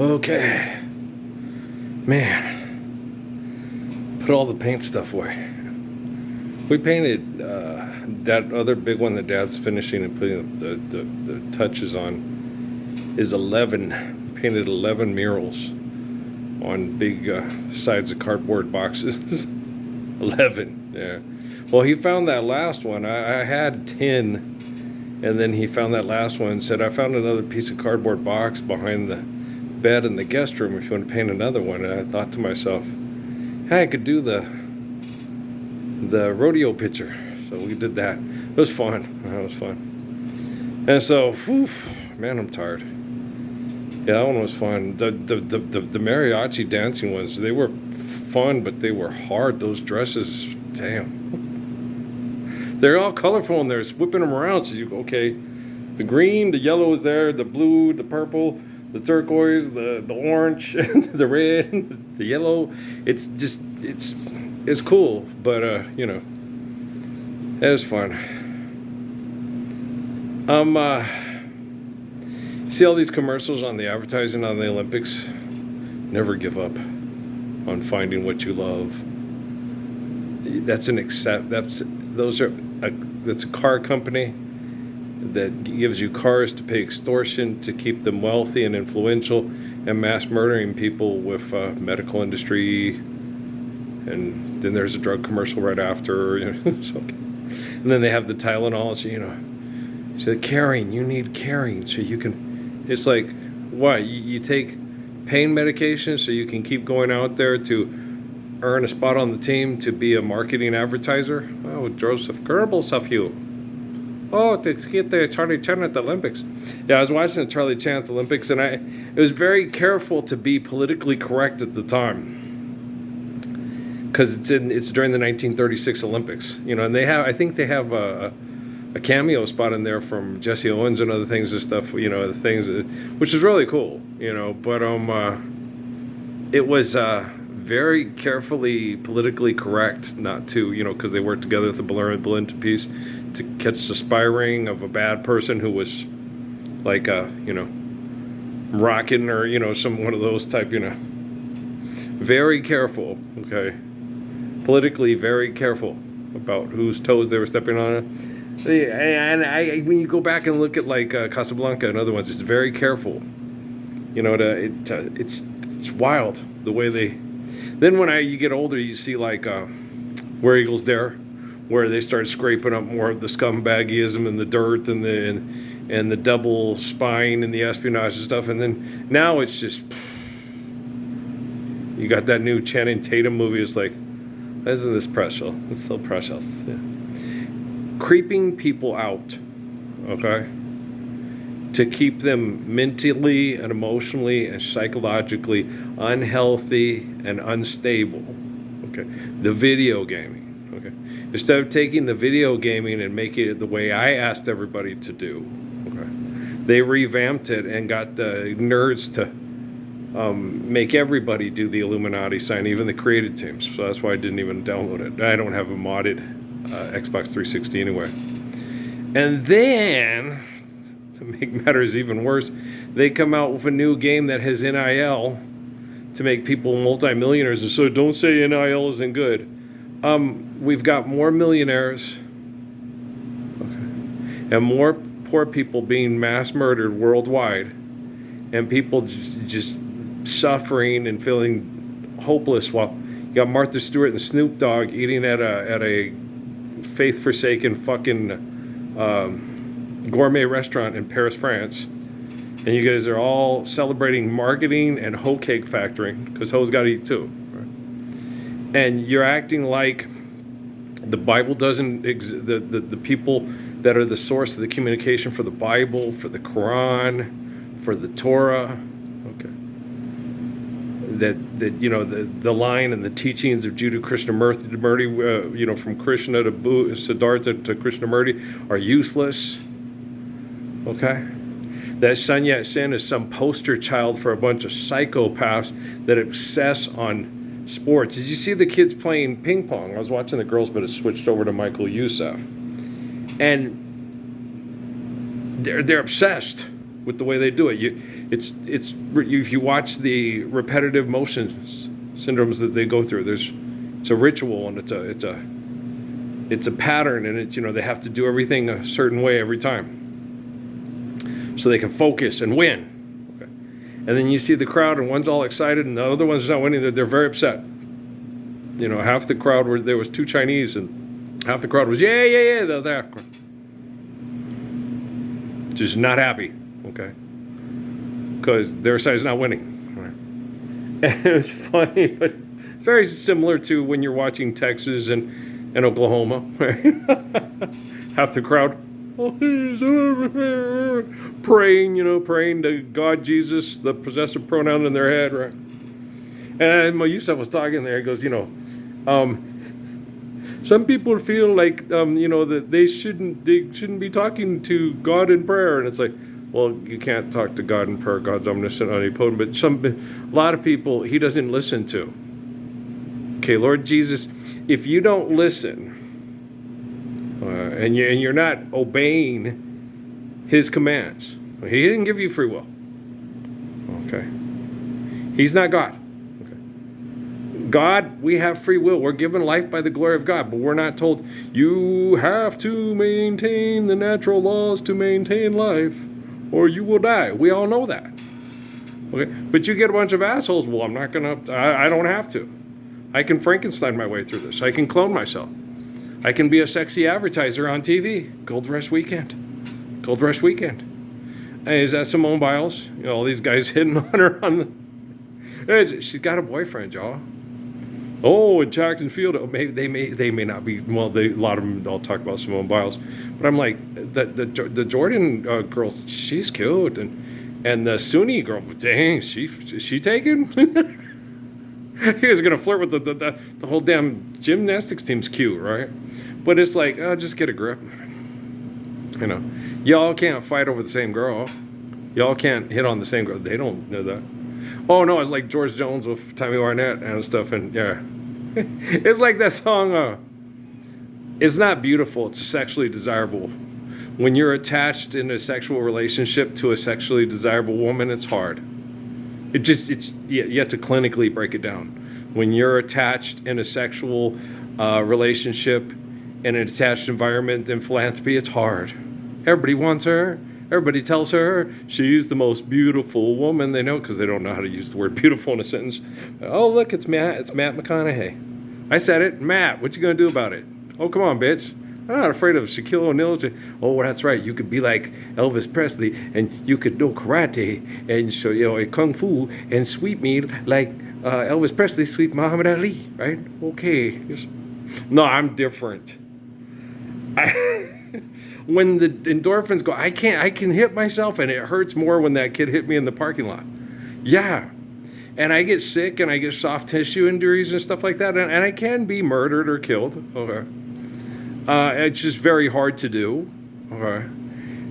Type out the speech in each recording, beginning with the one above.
Okay. Man. Put all the paint stuff away. We painted that other big one that Dad's finishing and putting the touches on is 11. Painted 11 murals on big sides of cardboard boxes. 11, yeah. Well, he found that last one. I had 10, and then he found that last one and said, I found another piece of cardboard box behind the bed in the guest room if you want to paint another one. And I thought to myself, hey, I could do the rodeo picture. So we did that. It was fun. That was fun. And so, man, I'm tired. Yeah, that one was fun. The mariachi dancing ones, they were fun, but they were hard. Those dresses, damn. They're all colorful and they're whipping them around. So you go, okay, the green, the yellow is there, the blue, the purple, the turquoise, the orange, the red, the yellow. It's just, it's cool, but, it was fun. See all these commercials on the advertising on the Olympics? Never give up on finding what you love. That's a car company that gives you cars to pay extortion to keep them wealthy and influential, and mass murdering people with medical industry. And then there's a drug commercial right after. And then they have the Tylenol. So caring. You need caring so you can. It's like, what? You take pain medication so you can keep going out there to earn a spot on the team to be a marketing advertiser? Oh, Joseph Goebbels of you. Oh, to get the Charlie Chan at the Olympics. Yeah, I was watching the Charlie Chan at the Olympics, and I was very careful to be politically correct at the time. Because it's during the 1936 Olympics, and I think they have a cameo spot in there from Jesse Owens and other things and stuff, the things, which is really cool, but it was very carefully politically correct not to, because they worked together with the Berlin Peace to catch the spy ring of a bad person who was like, rocking or, some one of those type, very careful, okay. Politically very careful about whose toes they were stepping on. And when you go back and look at like Casablanca and other ones, it's very careful. It's wild the way they. Then when you get older, you see like Where Eagles Dare, where they start scraping up more of the scumbaggism and the dirt and the double spying and the espionage and stuff. And then now it's just you got that new Channing Tatum movie. It's like, isn't this precious? It's so precious. Yeah. Creeping people out, okay, to keep them mentally and emotionally and psychologically unhealthy and unstable, okay. The video gaming, okay. Instead of taking the video gaming and making it the way I asked everybody to do, okay, they revamped it and got the nerds to make everybody do the Illuminati sign, even the creative teams. So that's why I didn't even download it. I don't have a modded Xbox 360 anyway. And then, to make matters even worse, they come out with a new game that has NIL to make people multimillionaires. And so don't say NIL isn't good. We've got more millionaires, okay, and more poor people being mass murdered worldwide, and people just suffering and feeling hopeless while you got Martha Stewart and Snoop Dogg eating at a faith-forsaken fucking gourmet restaurant in Paris, France, and you guys are all celebrating marketing and hoe cake factoring because hoes got to eat too, right? And you're acting like the Bible doesn't the people that are the source of the communication for the Bible, for the Quran, for the Torah, okay, that the line and the teachings of Jiddu Krishnamurti, from Krishna to Siddhartha to Krishnamurti are useless. Okay, that Sun Yat-sen is some poster child for a bunch of psychopaths that obsess on sports. Did you see the kids playing ping pong? I was watching the girls, but it switched over to Michael Youssef, and they're obsessed with the way they do it. It's if you watch the repetitive motion syndromes that they go through, it's a ritual, and it's a pattern, and they have to do everything a certain way every time so they can focus and win. Okay. And then you see the crowd, and one's all excited, and the other one's not winning. They're very upset. Half the crowd there was 2 Chinese, and half the crowd was yeah. They're just not happy. Okay. Because their side's not winning. Right. And it was funny, but very similar to when you're watching Texas and Oklahoma. Right? Half the crowd praying to God, Jesus, the possessive pronoun in their head. Right. And Yusuf was talking there. He goes, some people feel like that they shouldn't be talking to God in prayer, and it's like, well, you can't talk to God in prayer. God's omniscient, omnipotent. But a lot of people He doesn't listen to. Okay, Lord Jesus, if you don't listen, and you're not obeying His commands, He didn't give you free will. Okay, He's not God. Okay, God, we have free will. We're given life by the glory of God, but we're not told you have to maintain the natural laws to maintain life, or you will die. We all know that. Okay, but you get a bunch of assholes. Well, I'm not gonna. I don't have to. I can Frankenstein my way through this. I can clone myself. I can be a sexy advertiser on TV. Gold Rush Weekend. Gold Rush Weekend. Hey, is that Simone Biles? All these guys hitting on her she's got a boyfriend, y'all. Oh, in Jackson Field. Oh, maybe they may not be. Well, a lot of them all talk about Simone Biles, but I'm like the Jordan girl. She's cute, and the Sunni girl. Dang, is she taken? He was gonna flirt with the whole damn gymnastics team's cute, right? But it's like, just get a grip. Y'all can't fight over the same girl. Y'all can't hit on the same girl. They don't know that. Oh no, it's like George Jones with Tommy Barnett and stuff, and yeah, it's like that song. It's not beautiful. It's sexually desirable. When you're attached in a sexual relationship to a sexually desirable woman, it's hard. You have to clinically break it down. When you're attached in a sexual relationship in an attached environment in philanthropy, it's hard. Everybody wants her. Everybody tells her she's the most beautiful woman they know, because they don't know how to use the word beautiful in a sentence. Oh, look, it's Matt. It's Matt McConaughey. I said it. Matt, what you going to do about it? Oh, come on, bitch. I'm not afraid of Shaquille O'Neal. Oh, that's right. You could be like Elvis Presley, and you could know karate and show kung fu and sweep me like Elvis Presley sweep Muhammad Ali, right? Okay. No, I'm different. When the endorphins go, I can hit myself, and it hurts more when that kid hit me in the parking lot. Yeah. And I get sick, and I get soft tissue injuries and stuff like that, and I can be murdered or killed. Okay. It's just very hard to do. Okay.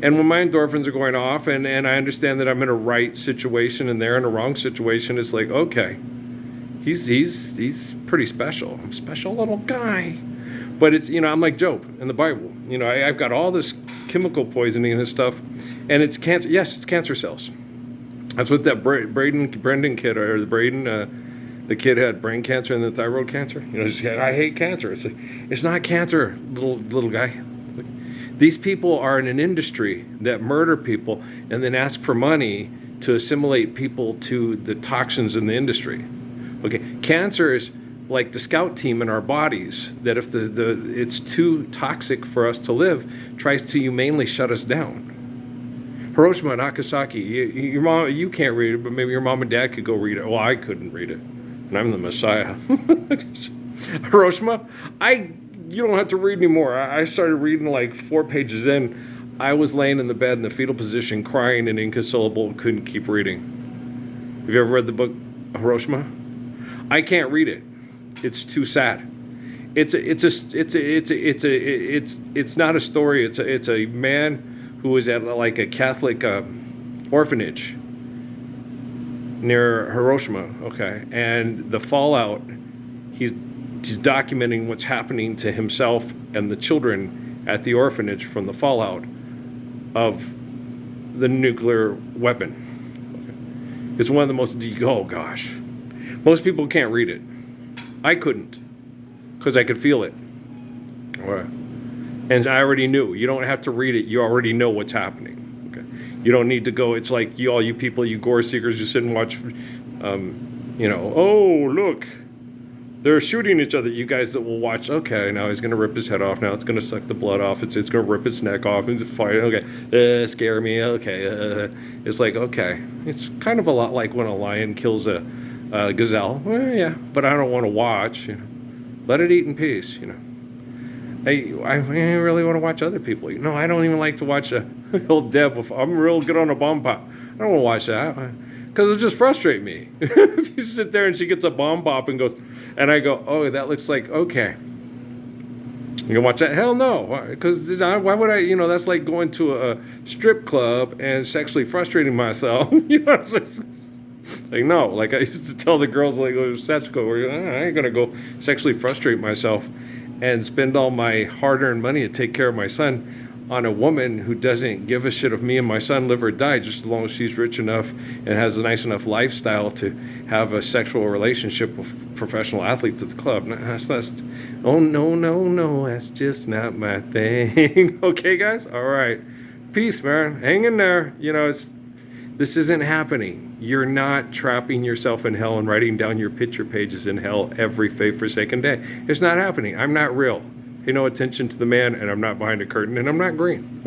And when my endorphins are going off, and I understand that I'm in a right situation and they're in a wrong situation, it's like, okay, he's pretty special. I'm a special little guy. But it's, I'm like Job in the Bible. I've got all this chemical poisoning and stuff, and it's cancer. Yes, it's cancer cells. That's what that Brendan kid, or the Braden, the kid had brain cancer and then thyroid cancer. I hate cancer. It's like, it's not cancer, little guy. These people are in an industry that murder people and then ask for money to assimilate people to the toxins in the industry. Okay, cancer is like the scout team in our bodies, that if it's too toxic for us to live, tries to humanely shut us down. Hiroshima, Nagasaki, your mom, you can't read it, but maybe your mom and dad could go read it. Well, I couldn't read it, and I'm the Messiah. Hiroshima, you don't have to read anymore. I started reading like 4 pages in. I was laying in the bed in the fetal position, crying and inconsolable, and couldn't keep reading. Have you ever read the book Hiroshima? I can't read it. It's too sad. It's not a story. It's a man who was at like a Catholic orphanage near Hiroshima. Okay, and the fallout. He's documenting what's happening to himself and the children at the orphanage from the fallout of the nuclear weapon. Okay. It's one of the most, oh gosh. Most people can't read it. I couldn't, because I could feel it. And I already knew. You don't have to read it. You already know what's happening. Okay. You don't need to go. It's like all you people, you gore seekers, you sit and watch, oh, look. They're shooting each other. You guys that will watch, okay, now he's going to rip his head off. Now it's going to suck the blood off. It's going to rip his neck off and fight. Okay, scare me. Okay. It's like, okay. It's kind of a lot like when a lion kills a gazelle. Well, yeah, but I don't want to watch. Let it eat in peace, I really want to watch other people. I don't even like to watch old Deb. I'm real good on a bomb pop. I don't want to watch that because it'll just frustrate me. If you sit there and she gets a bomb pop and goes, and I go, oh, that looks like, okay. You can watch that? Hell no. Because why would I, that's like going to a strip club and sexually frustrating myself. It's like, no. Like I used to tell the girls, like, sex go, I ain't going to go sexually frustrate myself and spend all my hard-earned money to take care of my son on a woman who doesn't give a shit if me and my son live or die, just as long as she's rich enough and has a nice enough lifestyle to have a sexual relationship with professional athletes at the club. Oh, no, that's just not my thing. Okay, guys? All right. Peace, man. Hang in there. This isn't happening. You're not trapping yourself in hell and writing down your picture pages in hell every forsaken day. It's not happening. I'm not real. Pay no attention to the man, and I'm not behind a curtain, and I'm not green.